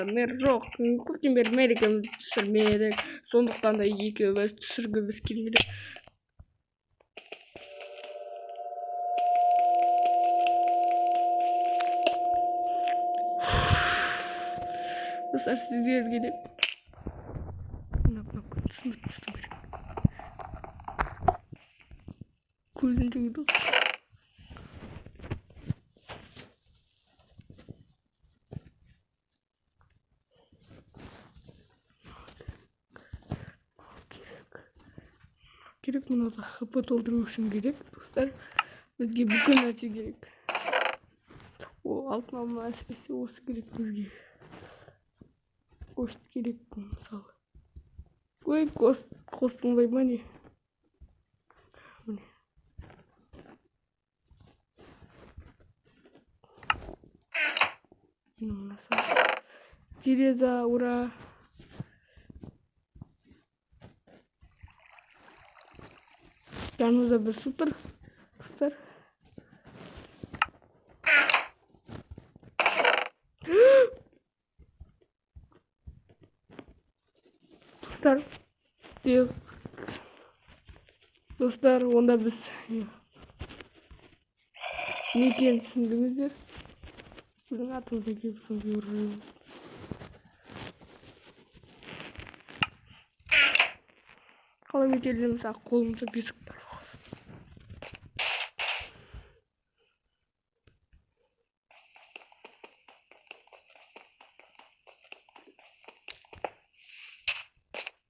Жоқ, көптен бері мерекемізді түсірмедік, сондықтан да екеуміз түсіргіміз келмеді. Достар, сіздерге де көзін жуды. Керек мынада хп толтыру үшін керек, достар. Бізге бүкіл нәрсе керек. Алтын алма әсіресе осы керек бізге. Кост керек мысалы. Ой, костың бай ма не? Железо, ура! Жанымызда бір су тұр, достар. Достар, онда біз не екенін түсіндіңіздер? Біздің атымызда келіп сонда ұрып. Қалай метелден мысалы қолымызда бесік бар.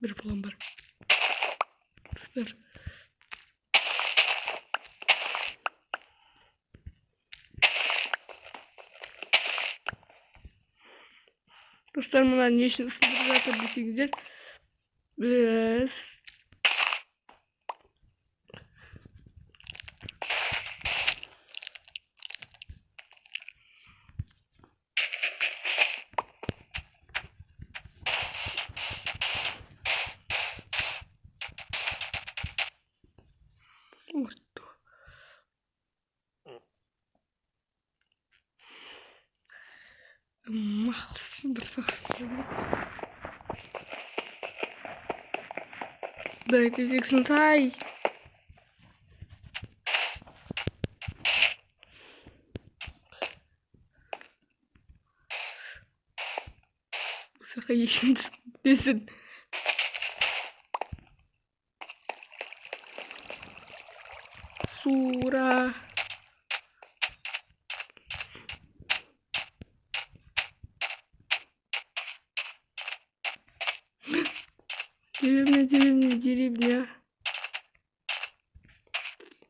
Bir план бар. Dostlar, bunlar ne için ısındırır zaten dесеңіздер. Biz Дайте зексін сай. Саха ешін бесін. Сура. Деревня.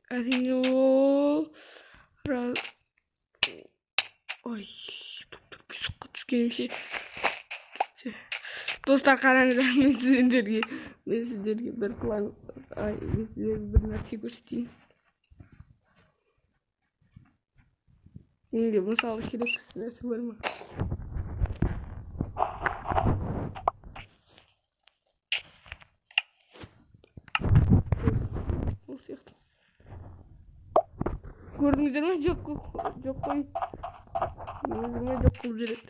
Әрине ол. Ой, песокқа түскенімше. Достар, қараңыздар, мен сіздерге бір план, мен сіздерге бір нәрсе көрсетейін. Менде мысалы керек нәрсе бар ма? Ол сияқты. Көрдіңіздер ме? Жоқ қой. Жоқ қылып жүреді.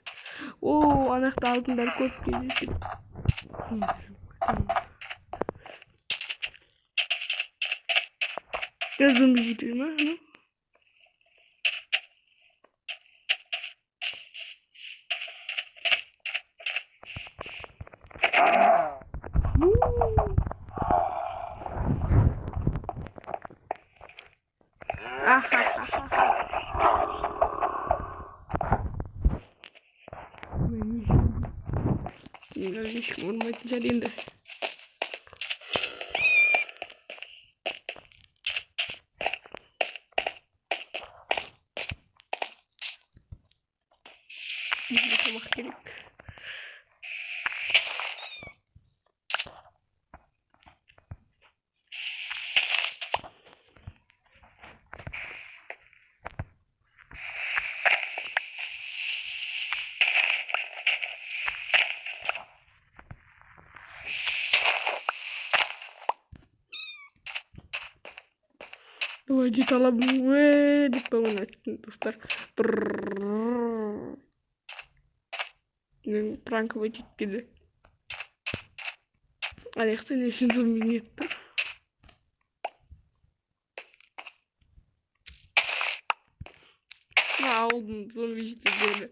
О, анақта алтындар көп кездеседі. Gözüm gidiyor mu? Здесь вон материнда. Давайте талабым деп болмайды, достар. пранковать еткенде. Аяқта не үшін зомби нетті? Ауылдың зомби жеткендерді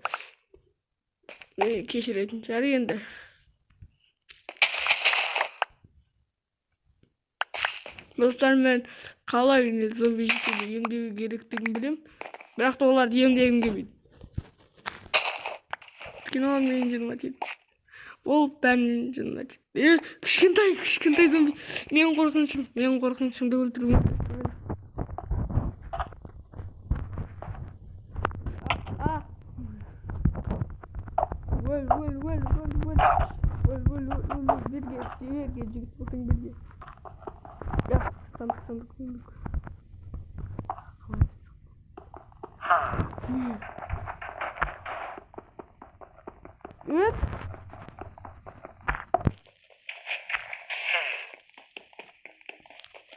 кешіретін шығар енді. Достар, мен қалай зомби жеткенде емдеу керектігін білем. Бірақ та оларды емдегім келмейді. Кино менің жаныма тиді. Ол бәрінен жаныма тиді. Кішкентай зомби. Менің қорқынышымды өлтірген. Берге жігіт болсаң берге. Сандық.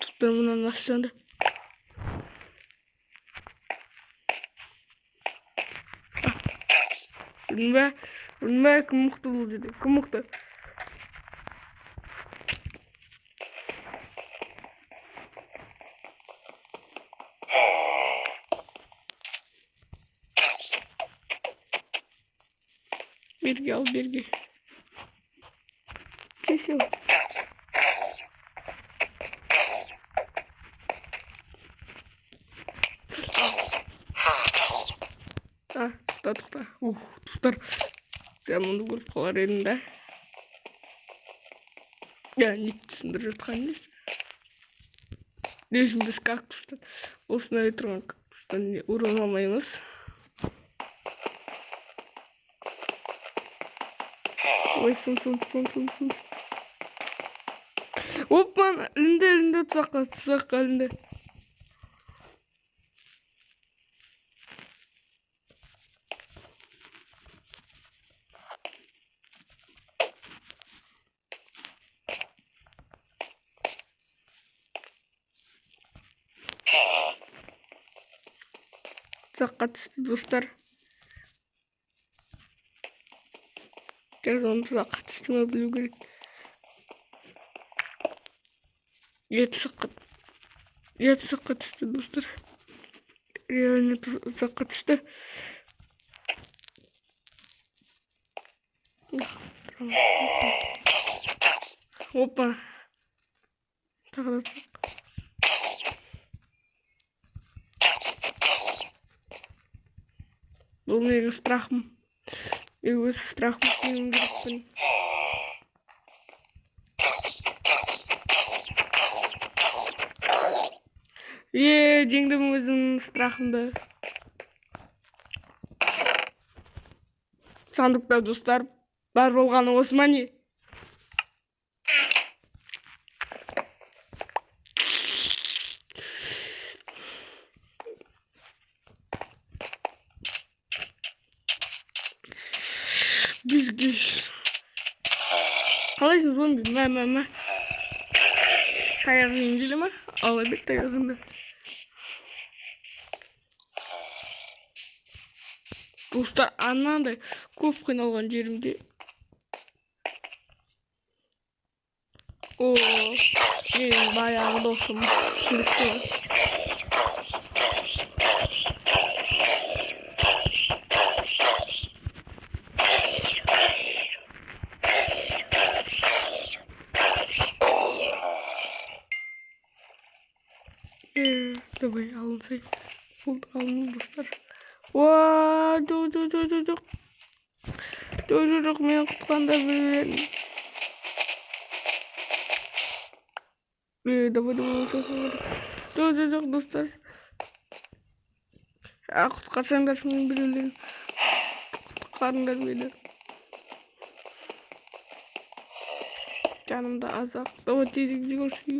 Тұттыр мұнан ашжанды. Білмә, кім мұқты бұл деді. Кім мұқты? Берге ал, берге. Кешел. Тұқта. Тұқтар. Мен мұнды көріп қалар едім да. Неттісіндір жатқан емес. Лежім біз кактустан. Осынай тұрған кактустан ұрын алмаймыз. Ой, сын. Оппан, ілінде тұзаққа ілінде. Тұзаққа түсті, достар. Onu tuzağa düştüğümü bilу керек. Тұзаққа түсті, достар. Реально тұзаққа түсті. Опа. Тағы да тұзақ. Бұл менің страхым. Өз страхым сенің керекпін. Жеңдім өзімнің страхымды. Сандықта, достар, бар болғаны осы ма не? Гүш. Қалайсың, зомби? Мә. Таяғың емделі ма? Ала бет таяғыңды. Достар, анандай көп қиналған жерімде. Менің баяғы досым келіпті. Давай, алынсай. Алын, достар. Жоқ, мен құтқанда білем. Давай, жоқ, достар. Құтқарсаңдар мен білем. Құтқарыңдар мені. Жанымда азақ. Давай, тезек жүгірші.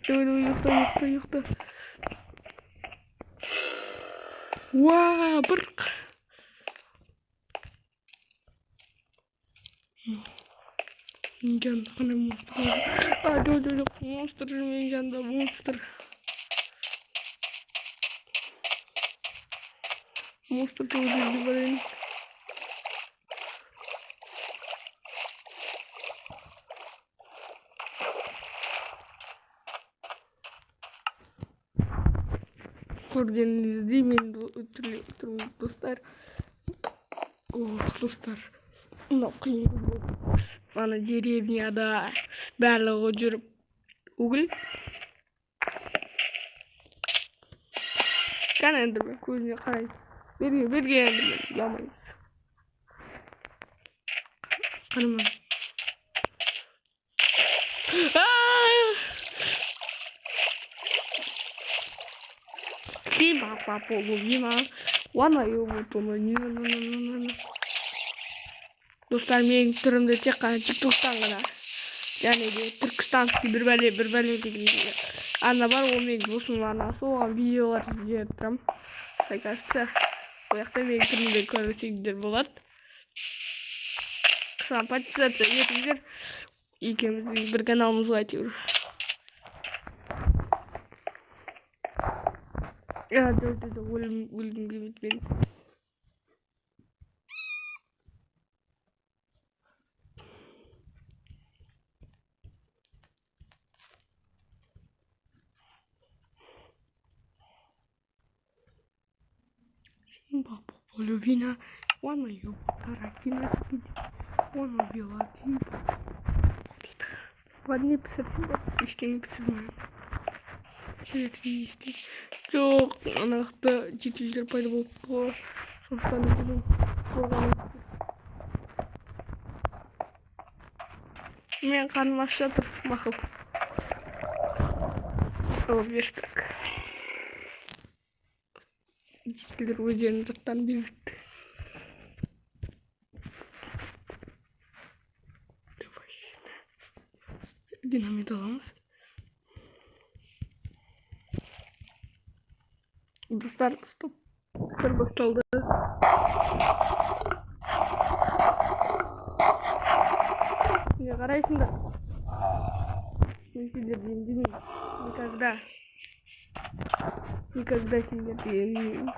Давай, ұйықта. Бұрқ. Жанында қандай монстр бар. Жоқ, монстр жүрмейін жанында, монстр. Monster çabuk barayım. Gördüğünüz gibi türlü dostlar. Dostlar. Nokayım. Bana dеревняда барлығы жүріп угіл. Kan Enderman көзіне қарай. Берге Enderman. Ламай. Қарамай. Сима папа ловима. Вана ёбутума. Достар, менің түрімді тек қана TikToктан ғана. Және де түркістанский бір бәле деген ана бар, ол менің досымның анасы, оған видеолар жіберіп тұрамын. Кажется, ол жақта менің түрімді көрсеңіздер болады. Соған подписаться етіңіздер. Екеуміздің бір каналымызға әйтеуір. Өлгім келмейді менің. Симба половина, вона таракина, вона бела типа. Ладно, писать симба, еще не писать. Жоқ, анақта жетілдер пайда болып қой. Сондықтан бүгін қорғанып. Мен қарным аш жатыр, мақұл. Ол берістік. Жетілдер өздерінің заттарын берді. Динамит аламыз. Достар, стоп. Бір басталды. Не қарайсыңдар? Мен сендерді емдемеймін. Никогда сендерді емдемеймін.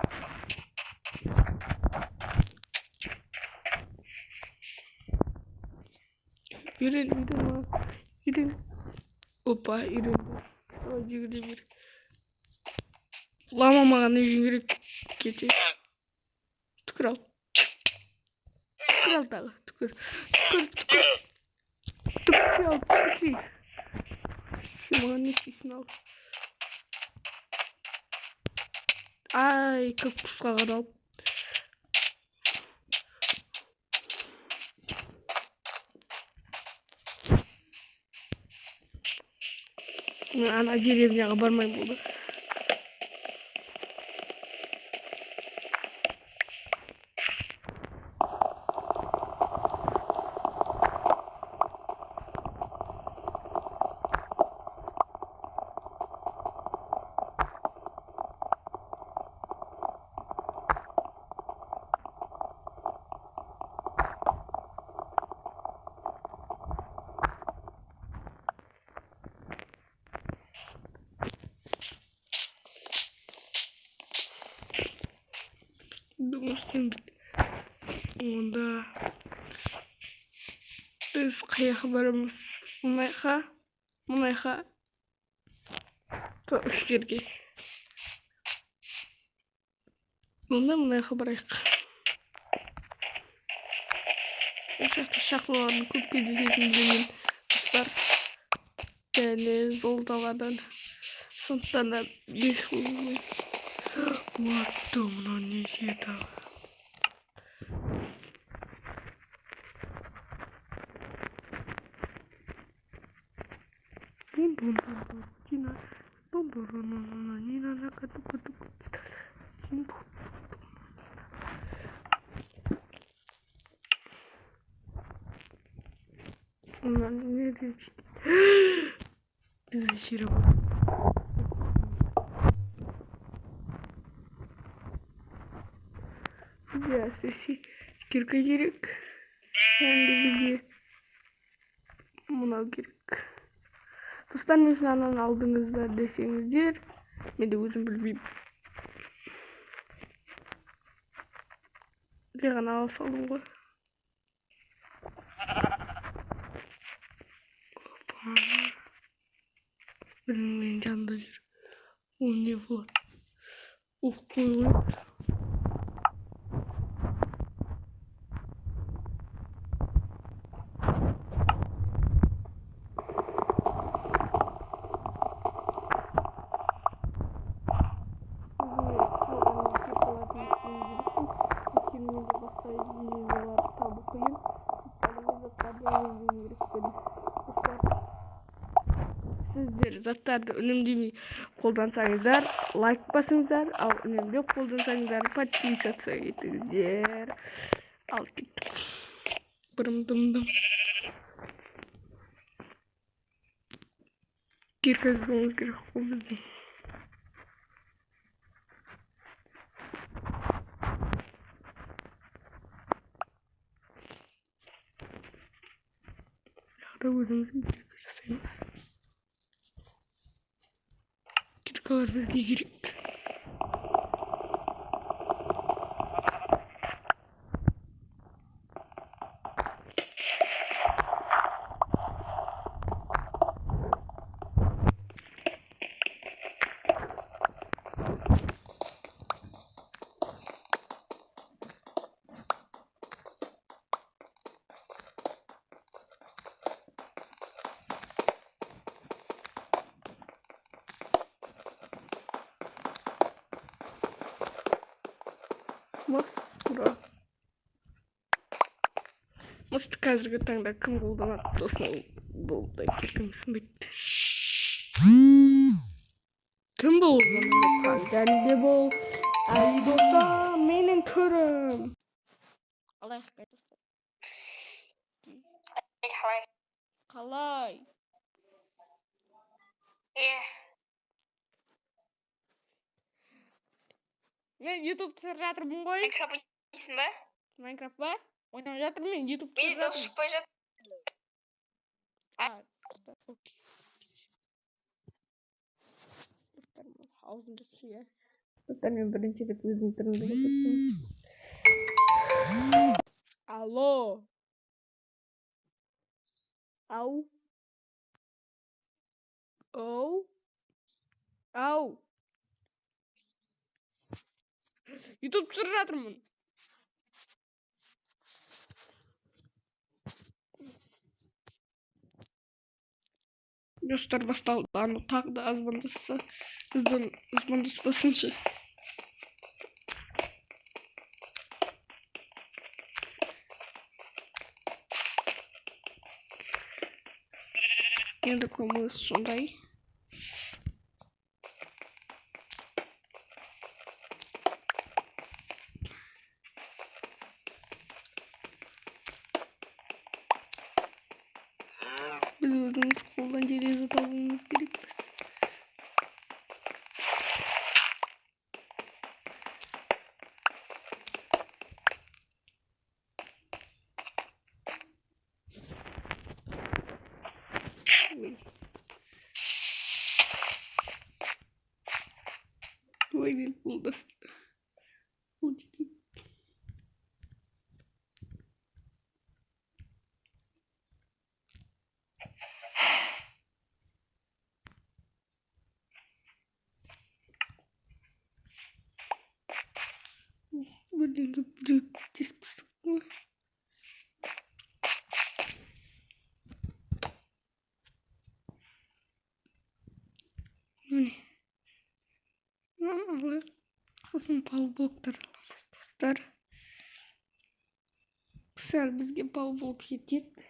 Үйрен. Опа, үйренді. Жүгіре бер. Лама маған не жүгіріп кете. Түкір ал. Түкір ал тағы. Түкір ал. Сен маған не істейсің ал. Ай, кактусқа қадалып. Ана деревняға бармай болды. Думаштың онда біз қаяққа барамыз? Мұнайға үш жерге. Онда мұнайға барайық. Жақты шақлыларын көп кездесетін деген достар. Және золоталардан. Сондықтан да бес болмай. Вот мынау не жеді. Сеси кирка керек. Енді бізге мынау керек. Достар, не үшін ананы алдыңыздар десеңіздер, мен де өзім білмеймін. Жаңа ала салдым ғой. Менің жанында жүр. Ол не болады? Ух, қой. Сіздер заттарды үнемдемей қолдансаңыздар, лайк басыңыздар, ал үнемдеп қолдансаңыздар, подписаться етіңіздер. Ал кеттік. Бырым-дым-дым. Кеткізуіміз керек қой біздің. Яғда өзіміздің керек жасаймыз. Киркалар бізге керек. Мұсты қазіргі таңда кім қолданады? Сосын болды кім түсінбейді. Кім бұл? Жәнде бұл. Ай достар, менің көрім. Алайық қай достар. Қалай? Мен YouTube түсіріп жатырмын ғой. Майнкрафт ойнайсың ба? Майнкрафт ба? Ойнап жатырмын, мен YouTube Менде түсіріп дауыс жатырмын. шықпай жатыр. Аузымды шия. Достар, мен бірінші рет өзім түрімді көрсеттім. Алло. Ау. Оу. Ау. YouTube түсіріп жатырмын. Достар, басталды. Аны тағы да звондаспасыншы. Енді көміз сондай. Біз өзіміз қолдан терезе табуымыз керекпіз. Ой, мен қолдасты. Блин, здесь пустое. Сосын палблоктар аламыз. Сәл бізге палблок жетеді.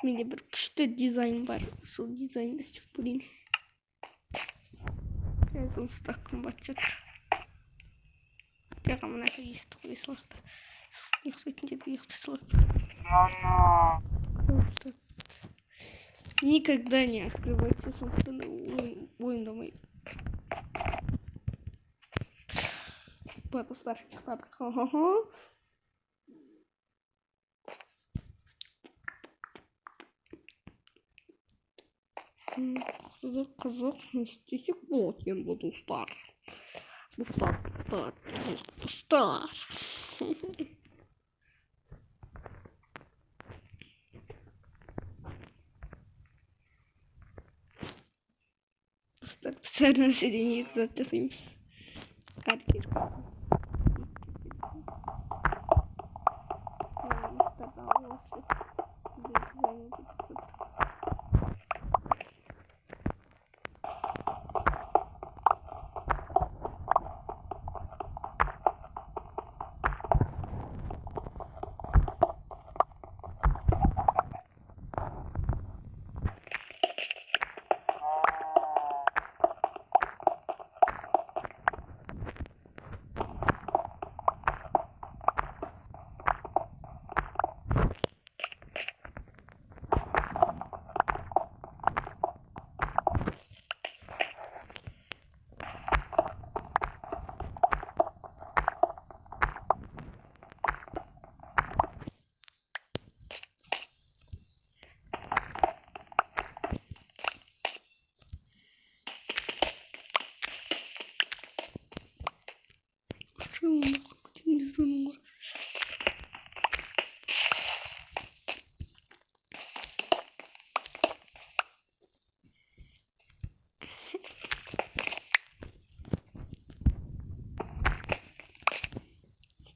Менде бір күшті дизайн бар. Сол дизайнды істеп көрейін. Жұмыста қымбат жатыр. Жаңа мына естіп қойсылықты. Ұйықтайтын жерге ұйықтайсылықты. Никогда не открывайте собственный ойындамай. Достар, ұйықтадық. Қызық, не істесек болады енді достар. Достар. Сәрмәседен екі зат жасаймын. Әркер.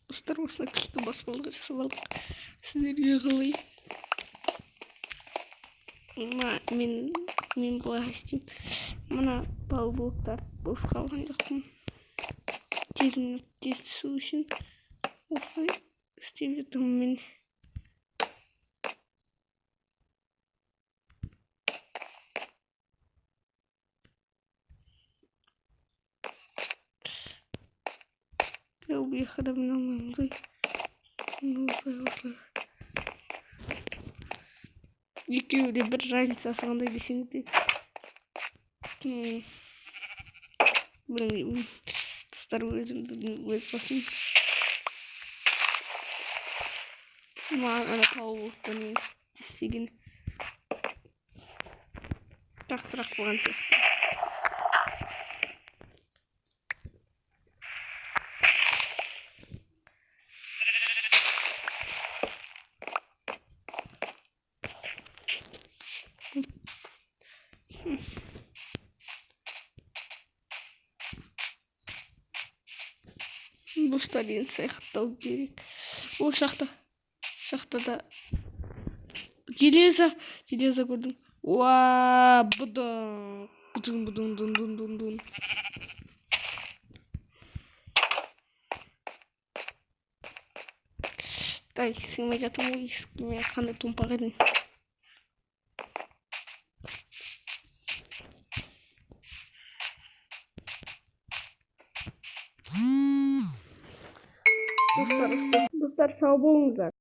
Достар, осылай күшті баспалдық жасап алдық. Сіздерге қалай? Мен былай істеймін. Мына блоктар бос қалған жоқпын. Тез түсу үшін осылай істеп жатырмын мен. Бұл жаққа да мына алмаймыз. Осылай. Екеуі де бір разницасы қандай десеңіз де. Білмеймін. Достар, өз басым. Маған ана пауылықтан істеген жақсырақ болған сияқты. Достар, енді саяхаттау керек. О, шахтада железо көрдім. Уа, бұдың. Дай, сыймай жатыр ғой, ескіме қандай томпақ едің. Достар, сау болыңыздар.